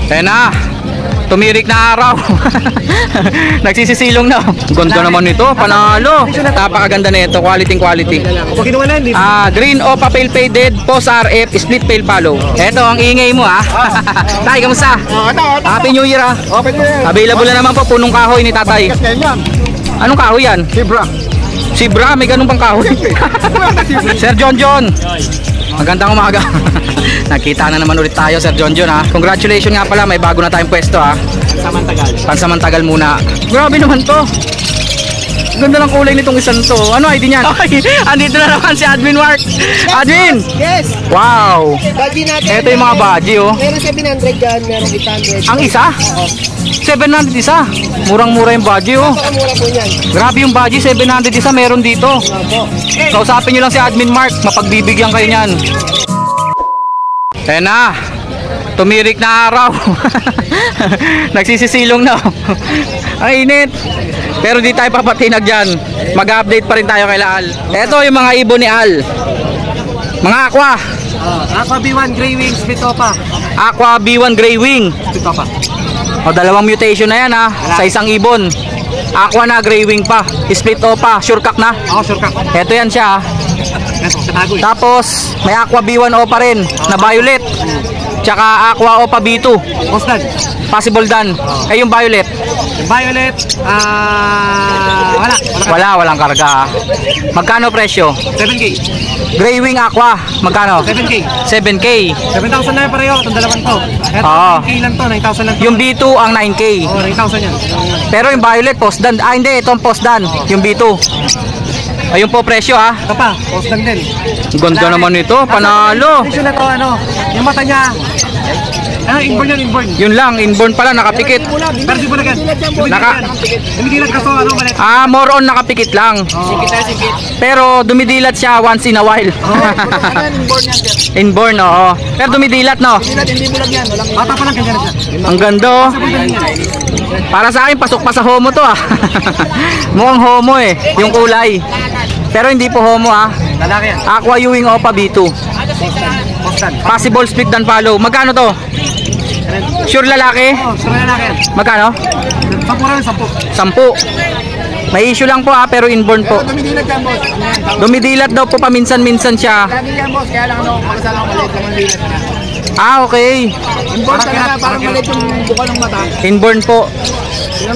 Ayan na, tumirik na araw. Nagsisisilong na. Ganda naman nito, panalo. Napakaganda na ito, quality. Green Opa Pale Faded, Post RF, Split Pale Follow. Ito ang ingay mo ha. Tay, kamusta? Happy New Year ha. Available na naman po, punong kahoy ni tatay. Anong kahoy yan? Sibra, may ganun pang kahoy. Sir John. Magandang umaga. Nakita na naman ulit tayo, Sir John ha. Congratulations nga pala, may bago na tayong pwesto ha. Pansamantagal muna. Grabe naman to. Ganda ng kulay nitong isang to. Ano ID niyan? Andito na naman si Admin Mark. Admin! Yes! Wow! Baji natin. Ito yung mga baji oh. Meron 700 dyan, meron 800. Ang isa? Oo. 700 isa. Murang-mura yung baji oh. Mura po yan. Grabe yung baji, 700 isa meron dito. Opo. Kausapin nyo lang si Admin Mark, mapagbibigyan kayo niyan. Ayan na, tumirik na araw. Nagsisisilong na. Ang init. Pero di tayo papatinag dyan. Mag-update pa rin tayo kay Al. Ito yung mga ibon ni Al. Mga aqua. Aqua B1 Grey Wing, Split Opa. Aqua B1 Grey Wing. Split Opa. O, dalawang mutation na yan ha, sa isang ibon. Aqua na, Grey Wing pa. Split Opa, sure cock na. Sure cock. Ito yan siya ha. Tapos may Aqua B1 Opa rin na violet. Tsaka Aqua Opa B2. Possible done. Yung violet. Violet, Walang karga. Magkano presyo? 7K. Grey Wing Aqua, magkano? 7K. 7K. 7,000 na yung pareho, itong dalawan to. Ito, Oo. 9K lang to, 9,000 lang to. Yung B2 ang 9K. 9,000 yan. Pero yung violet post done. Hindi, itong post done. Yung B2. Ayun po presyo ha. Ito pa, post lang din. Ganda naman ito, panalo. Ito na to, yung mata niya. Inborn yan, inborn. Yun lang, inborn pala, nakapikit. Pero di bulagan. Dumidilat ka to, malit. More on nakapikit lang. Pero dumidilat siya once in a while. Inborn, oo. Pero dumidilat, no? Hindi bulag yan. Bata pa lang, ganyan na siya. Ang ganda. Para sa akin, pasok pa sa homo to ah. Mukhang homo eh, yung kulay. Pero hindi po homo ah. Lalaki yan. Aqua Ewing Opa B2. Possible split dan follow. Magkano to? Sure lalaki? Sure lalaki yan. Magkano? 10. May issue lang po ah, pero inborn po. Dumidilat yan, boss. Dumidilat daw po paminsan-minsan siya. Lagi yan, boss. Kaya lang makasala ko maliit lang ang dilat niya. Okay. Inborn talaga, parang maliit yung buka ng mata. Inborn po.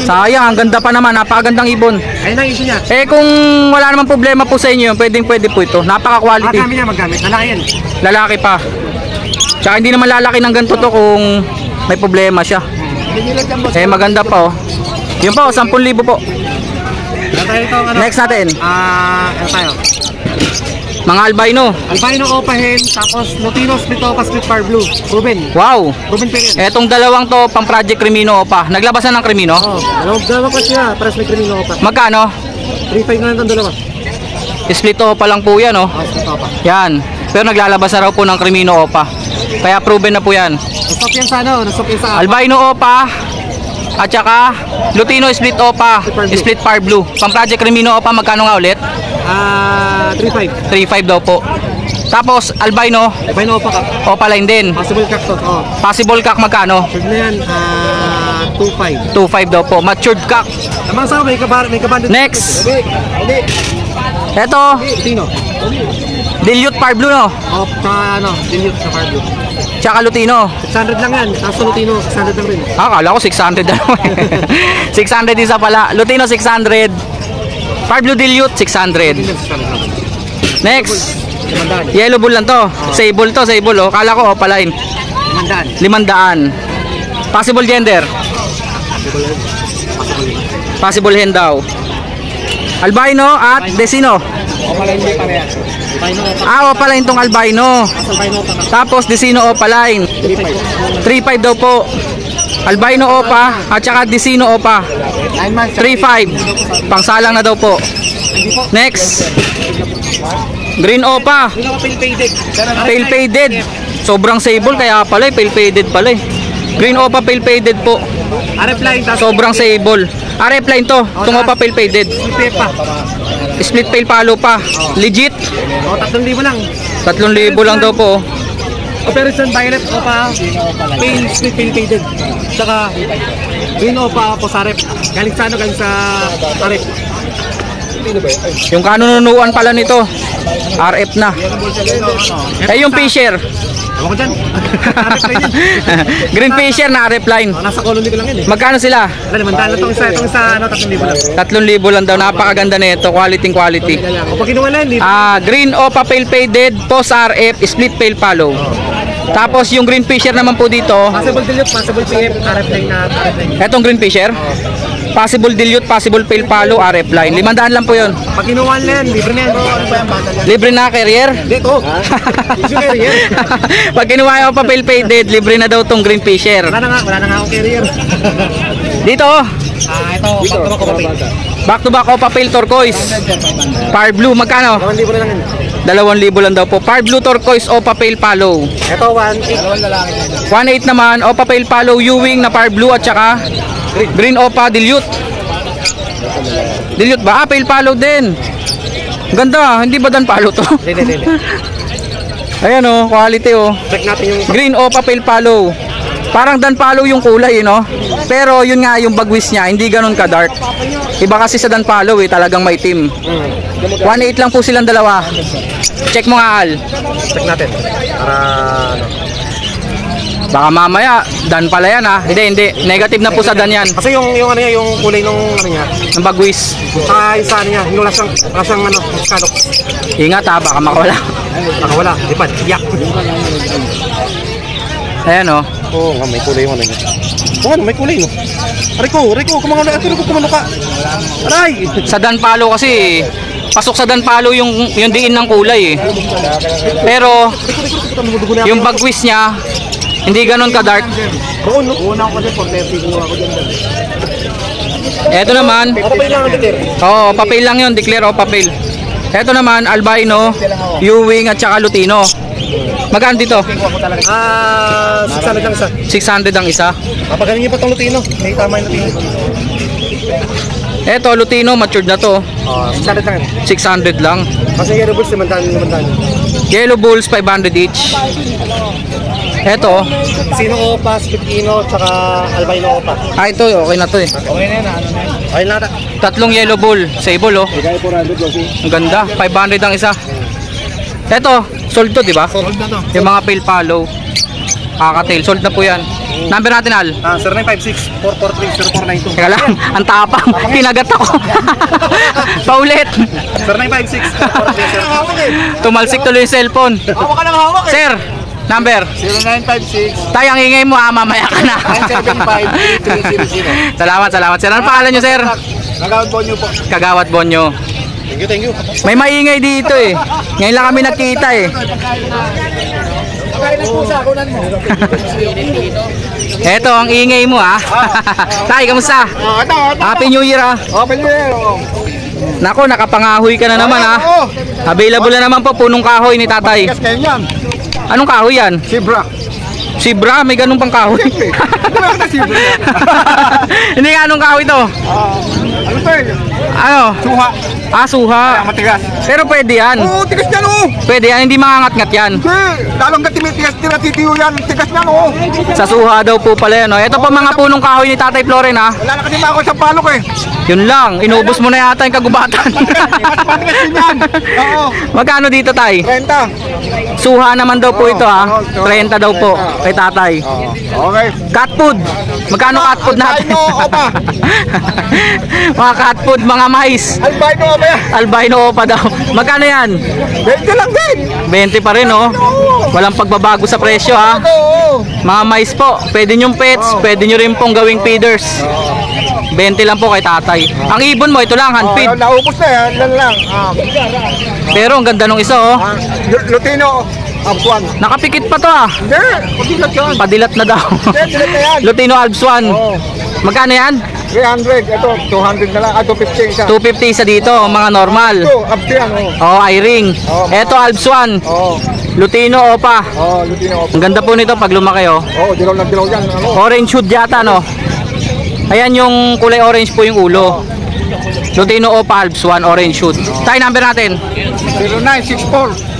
Sayang, ang ganda pa naman, napakagandang ibon. Ayun ang issue niya. Kung wala namang problema po sa inyo, pwede po ito. Napaka-quality. Magamit niya, magamit. Lalaki yan. Lalaki pa. Tsaka hindi naman lalaki ng ganito to kung may problema siya. Maganda pa oh. Yun po, 10,000 po. Next natin. Ano tayo? Mga albino. Albino Opa Hen, tapos Lutino Split Opa Split Far Blue. Ruben. Wow. Ruben Period. Etong dalawang to, pang Project Crimino Opa. Naglabas na ng Crimino? Dalawa pa siya, pares may Crimino Opa. Magkano? 3.5 na lang itong dalawa. Split Opa lang po yan oh. Split Opa. Yan. Pero naglalabas na raw po ng Crimino Opa. Kaya proven na po yan. Nasop yan sa nasop yan sa Albino Opa. At saka Lutino Split Opa, Split Far Blue. Pang Project Crimino Opa, magkano nga ulit? 3.5. 3.5 daw po. Tapos albino Opa Kak. Opa line din. Possible Kak to. Possible Kak magkano? Pwede na yan, 2.5. 2.5 daw po. Matured Kak. Amang sa may kabandit. Next. Hindi. Eto. Lutino. Dilute Far Blue no? Dilute sa Far Blue. Tsaka Lutino. 600 lang yan. Tapos Lutino, 600 lang rin. Akala ko 600 na naman. 600 isa pala. Lutino 600. Far Blue Dilute 600. Next. Yellow bull lang to. Sable to, sable oh. Kala ko Opa line. 500. Possible gender. Possible hen daw. Albino at Desino. Opa line din parehas. Opa line tong albino. Tapos Desino Opa line. 3.5 daw po. Albino Opa at saka Desino Opa. 3.5. Pangsalang na daw po. Next. Green Opa. Pale faded. Sobrang sable kaya pala pale faded pala eh. Green Opa pale faded po. RF line. Sobrang sable. RF line to. Itong Opa pale faded. Split pale palo pa. Legit. 3,000 lang. 3,000 lang daw po. Operation Violet Opa, Pain Split Pail Faded. Tsaka Green Opa Posarep. Galing sa ano, galing sa Arep. Yung kanununuan pala nito, RF na. Eh yung Fisher. Ewan ko dyan. Green Fisher na RF line. Nasa colony ko lang yun eh. Magkano sila? Limandaan lang itong isa, ano, 3,000 lang. 3,000 lang daw. Napakaganda nito, quality. Pag kinuha lang, Green Opa Pale Faded, Post RF, Split Pale Follow. Tapos yung Green Fisher naman po dito, possible dilute, possible PF, RF line na RF line. etong Green Fisher, possible dilute, possible pale follow, RF line. 500 lang po yun. Pag kinuha lang, libre na yan. Libre na carrier. Dito. Issue carrier. Pag kinuha yung Opa Pale Faded, libre na daw tong Green Fisher. Wala na nga akong carrier. Dito, Ito, back to back Opa Pale. back to back Opa Pale Turquoise. Fire Blue, magkano? 1,000 na lang yun. 2,000 lang daw po. Fire Blue Turquoise Opa Pale Follow. Ito, 1,800. 1.8 naman, Opa Pale Follow Ewing na Fire Blue at saka Green Opa Dilute. Dilute ba? Pale Follow din. Ganda, hindi ba dan follow to? Hindi. Ayan oh, quality oh. Check natin yung Green Opa Pale Follow. Parang dan follow yung kulay, no? Pero yun nga yung bagwis niya, hindi ganun ka dark. Iba kasi sa dan follow eh, talagang may team. 1.8 lang po silang dalawa. Check mo nga Al. check natin. Para Baka mamaya, dan pala yan ha. Hindi. Negative na po sa dan yan. kasi yung ano niya, yung kulay ng ano niya, Ang bagwis. saka yung sa ano niya, yung wala siyang ano, skalok. Ingat ha, baka makawala. Nakawala, lipad, yak. Ayan oh. Oo, may kulay yung ano niya. Oo, may kulay no. Rico, kumano ka. Aray! Sa dan palo kasi, pasok sa dan palo yung diin ng kulay eh. Pero, yung bagwis niya, hindi ganun ka dark. Oo, no? Una ako kasi 430 kung ako dyan. Eto naman, Ako pa lang natin, oo, papel lang yun, declare o papel. Eto naman, albino, Ewing at saka lutino. Magkano dito? 600 lang isa. 600 ang isa. Kapagaling niyo pa itong Lutino. May tama yung Lutino. Eto, lutino, matured na to. 600 lang. 600 lang. Kasi yellow bulls, 500. Yellow bulls, 500 each. Eto, Sino Opa, Spitino, tsaka Albino Opa. ito, okay na to eh. Okay na yan, ano na yan. Okay na ata. Tatlong yellow bull, sable oh. Bigay 400 kasi. Ang ganda, 500 ang isa. Eto, sold to, di ba? Sold na to. Yung mga pale follow. Kakatail, sold na po yan. Number natin, Al. 0956-443-0492. Teka lang, ang tapang. Pinagat ako. Paulit. 0956-443-0492. Tumalsik tuloy yung cellphone. Hawak ka ng hawak eh. Sir, number. 0956 Tayo ang ingay mo mamaya ka na. 975-3300. Salamat. Sir, ano pangalan nyo, sir? Nagawad po nyo po. Kagawad Bonyo. Thank you. May maingay dito eh. Ngayon lang kami nagkita eh. Eto, ang ingay mo ah. Tay, kamusta? Happy New Year ah. Open nyo yan. Nako, nakapangahoy ka na naman ah. Available na naman po punong kahoy ni tatay. Tigas kayo yan. Anong kahoy yan? Sibra. Sibra, may ganun pang kahoy. Hindi nga anong kahoy to. Ano to eh? Ano? Suha. Suha. Matigas. Pero pwede yan. Oo, tigas yan oh. Pwede yan, hindi mangangat-ngat yan. Lalong ka timitigas, tinatitiyo yan. Tigas yan oh. Sa suha daw po pala yan. Oh. Ito po mga punong kahoy ni Tatay Floren ha. Wala na kasi ako sa palok eh. Yun lang, inubos mo na yata yung kagubatan. Matigas din yan. Oo. Magkano dito tay? 30. Suha naman daw po ito ha. 30 daw po kay tatay. Okay. Cat food. Magkano cat food natin? Albino opa. Mga cat food, mga mais. Albino opa yan. Albino opa daw. Magkano yan? 20 lang din. 20 pa rin oh. Walang pagbabago sa presyo ha. Oo. Mga mais po, pwede nyong pets, pwede nyo rin pong gawing feeders. 20 lang po kay tatay. Ang ibon mo, ito lang, hand feed. Naubos na yan. Yan lang. Pero ang ganda nung isa oh. Lutino. Absuan. Nakapikit pa to ah. Hindi. Pagkilat yan. Padilat na daw. Hindi, dilat na yan. Lutino Alps 1. Oo. Magkano yan? 300. Ito, 200 na lang. 250 isa. 250 sa dito, mga normal. Ito, abso yan. Oh, i-ring. Eto Alps 1. Oo. Lutino Opa. Oo, Lutino. Ang ganda po nito pag lumaki oh. Oo, dilaw na dilaw yan. Ano? Orange hood yata no. Ayan yung kulay orange po yung ulo. Lutino Opa Alps 1 orange hood. Tayo number natin. 0964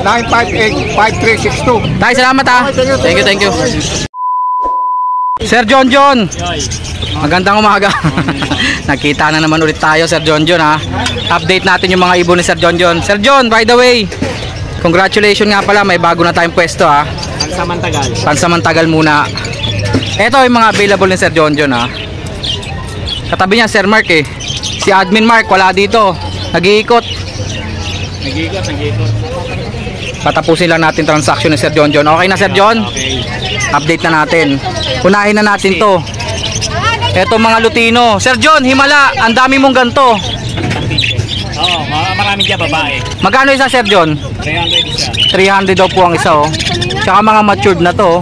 0958-5362. Tay, salamat ha. Thank you, thank you. Sir John John. Magandang umaga. Nakita na naman ulit tayo, Sir John John ha. Update natin yung mga ibon ni Sir John John. Sir John, by the way, congratulations nga pala, may bago na tayong pwesto ha. Pansamantagal muna. Ito yung mga available ni Sir John John ha. Katabi niya Sir Mark eh. Si Admin Mark wala dito. Nag-iikot. Patapusin lang natin transaction ni Sir John John. Okay na Sir John? Okay. Update na natin. Unahin na natin to. Eto mga Lutino. Sir John, himala. Ang dami mong ganto. Oo, marami dyan babae. Magkano isa Sir John? 300 isa. 300 daw po ang isa oh. Tsaka mga matured na to.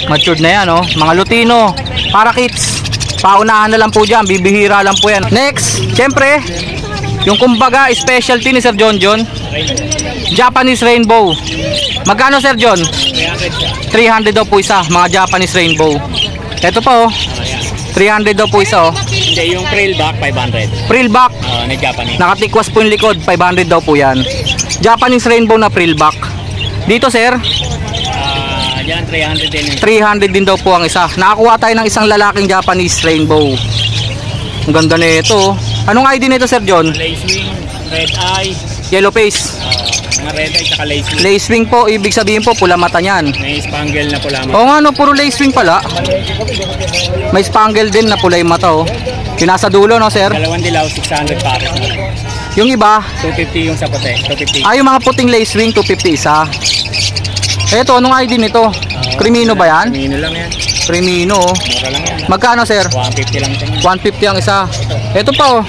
Matured na yan oh. Mga Lutino. Para kits. Paunahan na lang po dyan. Bibihira lang po yan. Next. Siyempre. Yung kumbaga specialty ni Sir John John. Japanese Rainbow. Magkano Sir John? 300 daw po isa. Mga Japanese Rainbow. Ito pa oh. 300 daw po isa oh. Hindi, yung trail back 500. Frillback. Na Japanese. Nakatikwas po yung likod. 500 daw po yan. Japanese Rainbow na frillback. Dito sir, Yan 300 din. 300 din daw po ang isa. Nakakuha tayo ng isang lalaking Japanese Rainbow. Ang ganda nito. Anong ID nito Sir John? Lace wing, red eye, Yellow face. mga red eye tsaka lace wing. Lace wing po, ibig sabihin po pula mata niyan. May spangle na pula mo. Oo nga no, puro lace wing pala. May spangle din na pula yung mata oh. Yung nasa dulo no sir? Dalawang dilaw, 600 pares. Yung iba, 250 yung sa puti, 250. yung mga puting lace wing, 250 isa. Eto, anong ID nito? Crimino ba yan? Crimino lang yan. Crimino oh. Mura lang yan. Magkano sir? 150 lang yan. 150 ang isa. Ito pa oh.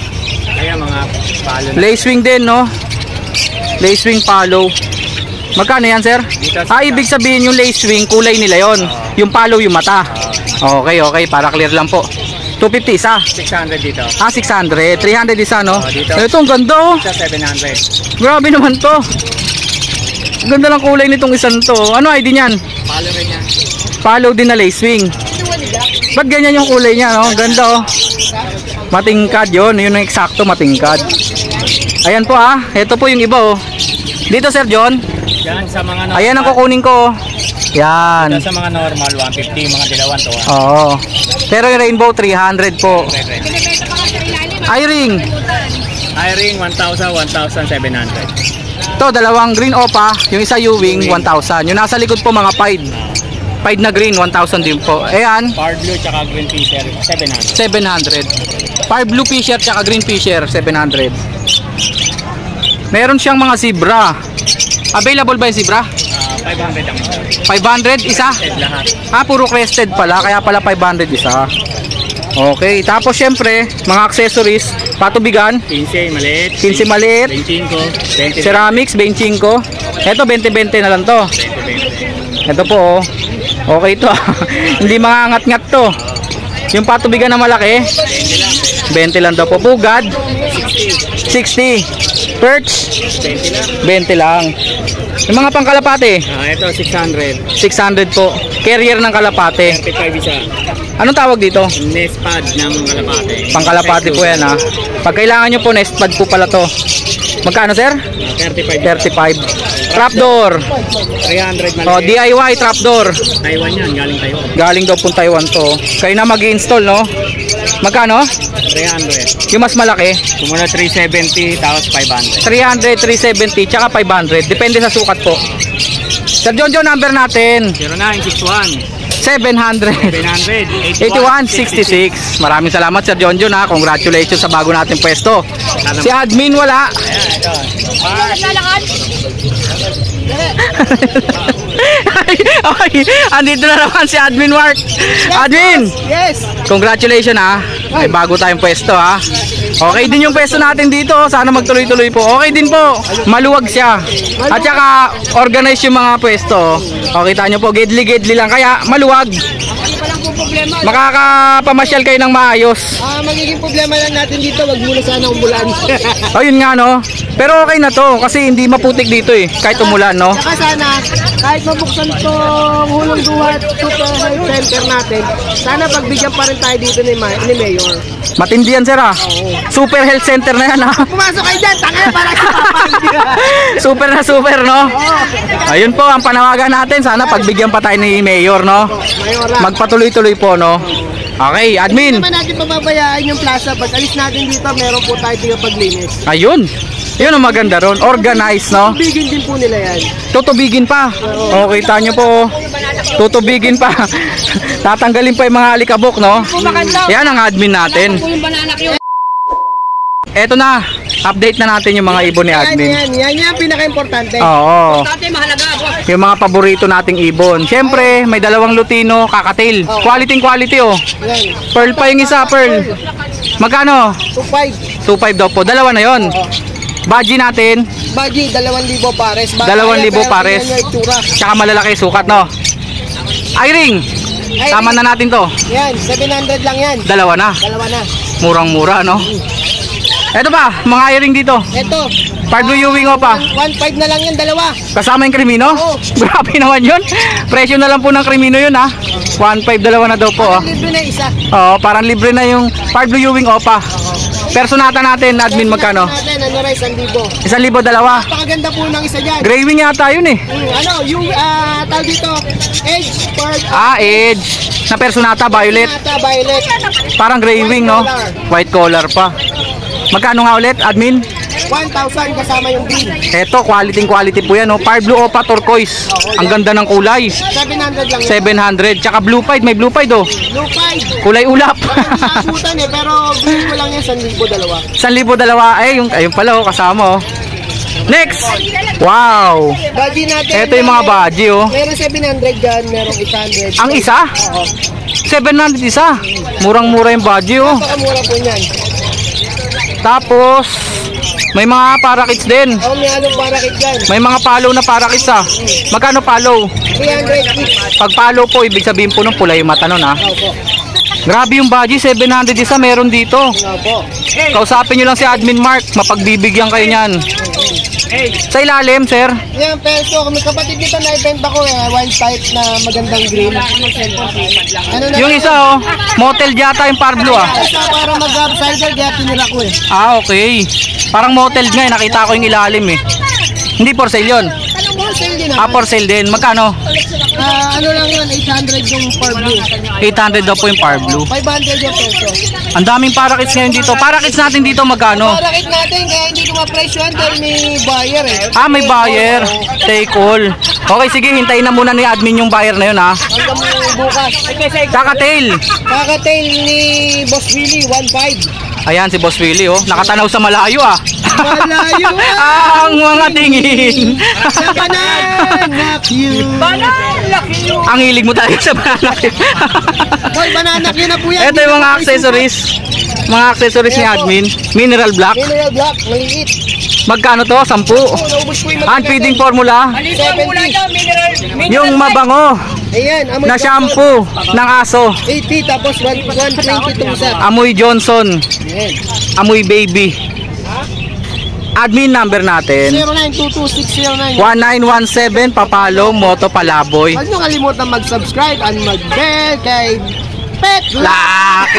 Kaya mga palo na. Lace wing din no. Lace wing palo. Magkano yan sir? Dito, Ibig sabihin yung lace wing kulay nila yon. Yung palo yung mata. Okay, para clear lang po. 250 isa. 600 dito. 600. 300 isa no. Dito. Ito ang ganda oh. Sa 700. Grabe naman to. Ganda lang kulay nitong isang to. Ano ID niyan? Palo rin yan. Palo din na lace wing. Ba't ganyan yung kulay niya no? Ganda oh. Matingkad yun. Yun ang eksakto matingkad. Ayan po ah. Ito po yung iba oh. Dito Sir John. Yan sa mga normal. Ayan ang kukunin ko. Yan. Dito sa mga normal 150, mga dilawan to. Oo. Pero yung rainbow 300 po. Eye-ring. Eye-ring 1,000, 1,700. Ito dalawang green opa, yung isa U-wing 1,000. Yung nasa likod po mga pied. Pied na green 1,000 din po. Ayan. Par blue tsaka green fisher 700. 700. Par blue fisher tsaka green fisher 700. Meron siyang mga zebra. Available ba yung zebra? 500 ang isa. 500 isa? Lahat. Puro crested pala, kaya pala 500 isa. Okay, tapos syempre, mga accessories, patubigan, 15 maliit. 15 maliit, 25, 20. ceramics, 25. Ito, 20-20 na lang to. 20. Ito po, oh. Okay to. Hindi mangangat-ngat to. Yung patubigan na malaki, 20 lang daw po. Pugad, 60. Perch, 20 lang. Yung mga pangkalapate, Ito 600. 600 po. Carrier ng kalapate. 35 isa. Anong tawag dito? Nest pad ng kalapate. Pangkalapate po yan ha. Pag kailangan nyo po, nest pad po pala to. Magkano sir? 35. 35. Trapdoor. 300 Oh, maliit. DIY trapdoor. Taiwan yan, galing Taiwan. Galing daw pong Taiwan to. Kayo na mag-install no? Magkano? 300. Yung mas malaki? Kumula 370 tapos 500. 300, 370, tsaka 500. Depende sa sukat po. Sir John John, number natin. 0961 700. 700 8166. Maraming salamat Sir John John ha. Congratulations sa bago nating pwesto. Si admin wala. Ayan, ito. Okay, andito na naman si Admin Mark. Admin! Yes! Congratulations ha. May bago tayong pwesto ha. Okay din yung pwesto natin dito. Sana magtuloy-tuloy po. Okay din po. Maluwag siya. At saka organize yung mga pwesto. O kita nyo po, gedli-gedli lang. Kaya maluwag. makakapamasyal kayo ng maayos. Magiging problema lang natin dito, wag muna sana umulan. Ayun nga no. Pero okay na to kasi hindi maputik dito eh, kahit umulan no. Saka sana, kahit mabuksan itong Hulong Duhat Super Health Center natin, sana pagbigyan pa rin tayo dito ni Mayor. Matindi yan sir ah. Super health center na yan ah. Pumasok kayo dyan, tanga para Super na super no. Ayun po ang panawagan natin, sana pagbigyan pa tayo ni Mayor no. Magpatuloy-tuloy po no. Okay, admin. Hindi naman natin pababayaan yung plaza. Pag alis natin dito, meron po tayo dito paglinis. Ayun. Yun ang maganda ron. Organized no. Tutubigin din po nila yan. Tutubigin pa. O, kita nyo po. Tutubigin pa. Tatanggalin pa yung mga alikabok no. Yan ang admin natin. Eto na, update na natin yung mga ibon ni admin. Yan yung pinaka-importante. Oo. Yung mga paborito nating ibon. Siyempre, may dalawang lutino, kakatail. Quality oh. Yan. Pearl pa yung isa, pearl. Magkano? 2.5. 2.5 daw po. Dalawa na yon. Baji natin, Baji, 2,000 pares. 2,000 pares. Tsaka malalaki sukat no. Iring. Tama na natin to. Yan, 700 lang yan. Dalawa na. Murang-mura no. Eto pa, mga iring dito. Ito. Pardo Ewing o pa. 1.5 na lang yan, dalawa. Kasama yung krimino? Oo. Grabe naman yun. Presyo na lang po ng krimino yun ha. 1.5 dalawa na daw po. Libre na isa. Oo, parang libre na yung Pardo Ewing o pa. Personata natin, admin magkano? Natin, ano rin, 1,000. 1,000 dalawa. Napakaganda po ng isa dyan. Gray wing yata yun eh. Yung tawag dito, Edge Park. Edge. Na personata, violet. Violet. Parang gray wing no? White collar pa. Magkano nga ulit, admin? 1,000 kasama yung green. Eto, quality po yan no? Par blue opa turquoise. Ang ganda ng kulay. 700 lang yan. 700. Tsaka blue pied, may blue pied oh. Blue 5. Kulay ulap. Nakabutan pero bilhin ko lang yan 1,000 dalawa. 1,000 dalawa. Ayun pala oh, kasama oh. Next! Wow! Baji natin. Ito yung mga baji oh. Meron 700 dyan, meron 800. Ang isa? Oo. 700 isa. Murang-mura yung baji oh. Napakamura po niyan. Tapos, may mga parakits din. May anong parakit dyan. May mga palo na parakits ah. Magkano palo? 300 each. Pag palo po, ibig sabihin po ng pula yung mata nun ah. Opo. Grabe yung baji, 700 isa meron dito. Opo. Kausapin nyo lang si Admin Mark, mapagbibigyan kayo nyan. Sa ilalim, sir? Yan, peso. Kami kapatid nito na ibenta ko wild type na magandang green. Ano na Yung isa oh, motel yata yung par blue ah. Isa para mag-upsider, kaya tinira ko eh. Okay. Parang motel nga eh, nakita ko yung ilalim eh. Hindi for sale yun. Wholesale din For sale din. Magkano? ano lang yun, 800 yung par blue. 800 daw po yung par blue. 500 yung peso. Ang daming parakits ngayon dito. Parakits natin dito magkano? Parakit natin, kaya hindi ko ma-presyohan dahil may buyer eh. May buyer. Take all. Okay, sige, hintayin na muna ni admin yung buyer na yun ha. Hanggang bukas. Kakatail. Kakatail ni Boss Willie, 1.5. Ayan si Boss Willie oh. Nakatanaw sa malayo ah. Malayo Ang mga tingin. Sa bananak yun. Bananak yun. Ang hilig mo talaga sa bananak yun. Boy, bananak yun na po yan. Ito yung mga accessories. Mga accessories ni admin. Mineral black. Mineral black, maliit. Magkano to? 10. Naubos ko yung Hand feeding formula. 70. Yung mabango Ayan, amoy na shampoo ng aso. 80 tapos 120 itong isa. Amoy Johnson. Ayan. Amoy baby. Admin number natin 0922-609. 1917 Papalo Moto Palaboy. Huwag nyo kalimutan mag-subscribe and mag-bell kay Pet Lock!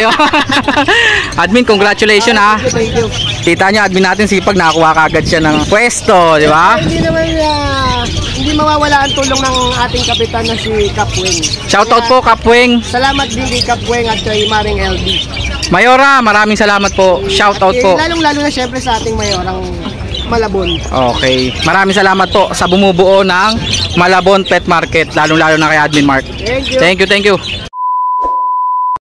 Admin, congratulations ha. Thank you. Kita nyo, admin natin sipag, nakakuha kagad siya ng pwesto, di ba? Hindi naman hindi mawawala ang tulong ng ating kapitan na si Kapweng. Shoutout po, Kapweng. Salamat din kay Kapweng at kay Maring LB. Mayora, maraming salamat po. Shoutout po. Lalong-lalo na syempre sa ating mayorang Malabon. Okay. Maraming salamat po sa bumubuo ng Malabon Pet Market, lalong-lalo na kay Admin Mark. Thank you. Thank you, thank you.